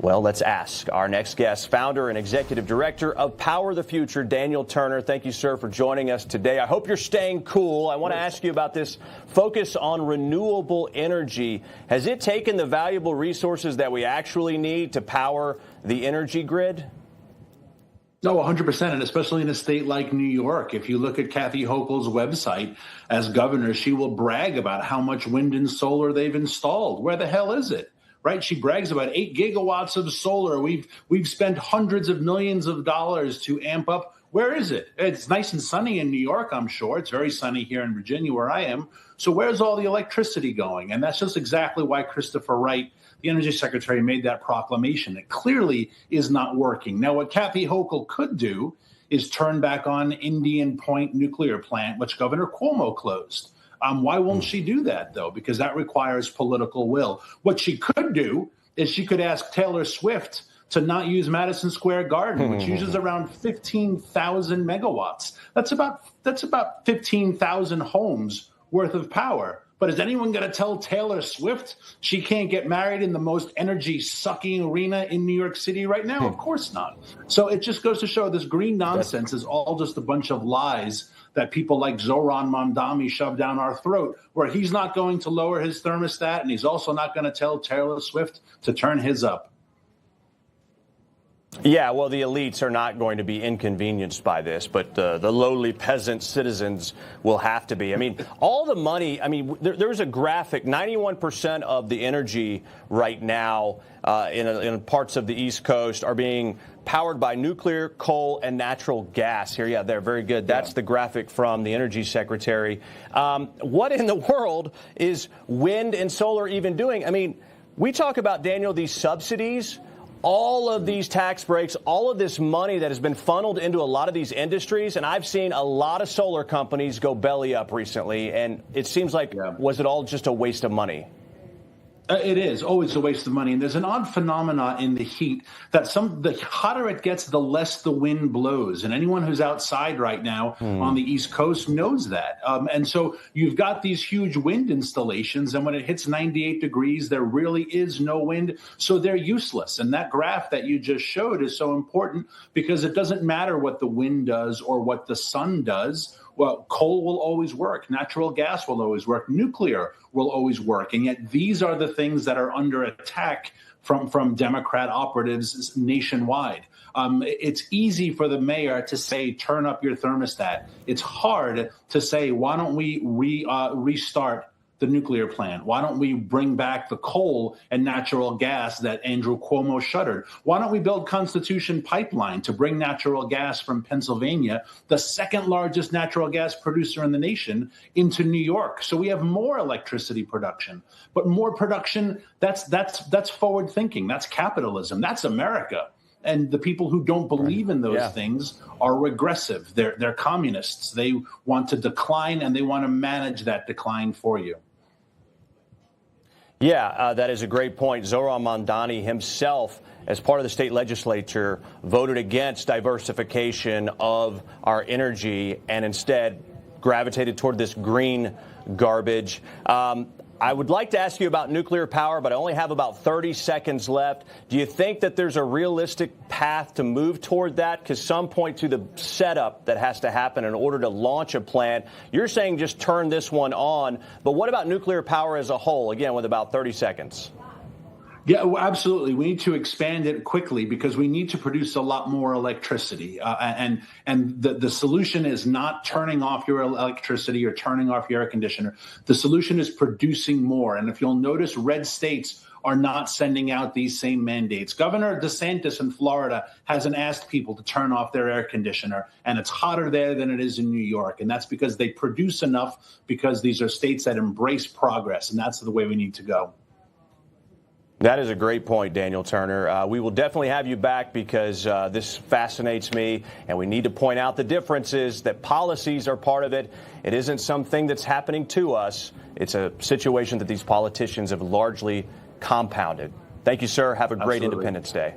Well, let's ask our next guest, founder and executive director of Power the Future, Daniel Turner. Thank you, sir, for joining us today. I hope you're staying cool. I want to ask you about this focus on renewable energy. Has it taken the valuable resources that we actually need to power the energy grid? No, 100%, and especially in a state like New York. If you look at Kathy Hochul's website as governor, she will brag about how much wind and solar they've installed. Where the hell is it? Right? She brags about 8 gigawatts of solar. We've spent hundreds of millions of dollars to amp up. Where is it? It's nice and sunny in New York, I'm sure. It's very sunny here in Virginia where I am. So where's all the electricity going? And that's just exactly why Christopher Wright, the energy secretary, made that proclamation. It clearly is not working. Now, what Kathy Hochul could do is turn back on Indian Point nuclear plant, which Governor Cuomo closed. Why won't she do that, though? Because that requires political will. What she could do is she could ask Taylor Swift to not use Madison Square Garden, which uses around 15,000 megawatts. That's about 15,000 homes worth of power. But is anyone going to tell Taylor Swift she can't get married in the most energy-sucking arena in New York City right now? Of course not. So it just goes to show this green nonsense is all just a bunch of lies that people like Zohran Mamdani shove down our throat, where he's not going to lower his thermostat, and he's also not going to tell Taylor Swift to turn his up. Yeah, well, the elites are not going to be inconvenienced by this, but the lowly peasant citizens will have to be. I mean, all the money, I mean, there's a graphic, 91% of the energy right now in parts of the East Coast are being powered by nuclear, coal, and natural gas here. Yeah, they're very good. That's the graphic from the energy secretary. What in the world is wind and solar even doing? I mean, we talk about, Daniel, these subsidies, all of these tax breaks, all of this money that has been funneled into a lot of these industries. And I've seen a lot of solar companies go belly up recently. And it seems like, was it all just a waste of money? It is always a waste of money. And there's an odd phenomena in the heat that the hotter it gets, the less the wind blows. And anyone who's outside right now on the East Coast knows that. And so you've got these huge wind installations. And when it hits 98 degrees, there really is no wind. So they're useless. And that graph that you just showed is so important because it doesn't matter what the wind does or what the sun does. Well, coal will always work. Natural gas will always work. Nuclear will always work. And yet these are the things that are under attack from Democrat operatives nationwide. It's easy for the mayor to say, turn up your thermostat. It's hard to say, why don't we restart the nuclear plant? Why don't we bring back the coal and natural gas that Andrew Cuomo shuttered? Why don't we build Constitution Pipeline to bring natural gas from Pennsylvania, the second largest natural gas producer in the nation, into New York? So we have more electricity production, but more production, that's forward thinking. That's capitalism. That's America. And the people who don't believe in those things are regressive. They're communists. They want to decline, and they want to manage that decline for you. Yeah, that is a great point. Zohran Mamdani himself, as part of the state legislature, voted against diversification of our energy and instead gravitated toward this green garbage. I would like to ask you about nuclear power, but I only have about 30 seconds left. Do you think that there's a realistic path to move toward that? Because some point to the setup that has to happen in order to launch a plant. You're saying just turn this one on, but what about nuclear power as a whole? Again, with about 30 seconds. Yeah, well, absolutely. We need to expand it quickly because we need to produce a lot more electricity. And the solution is not turning off your electricity or turning off your air conditioner. The solution is producing more. And if you'll notice, red states are not sending out these same mandates. Governor DeSantis in Florida hasn't asked people to turn off their air conditioner, and it's hotter there than it is in New York. And that's because they produce enough, because these are states that embrace progress, and that's the way we need to go. That is a great point, Daniel Turner. We will definitely have you back because this fascinates me, and we need to point out the differences, that policies are part of it. It isn't something that's happening to us. It's a situation that these politicians have largely compounded. Thank you, sir. Have a great Independence Day.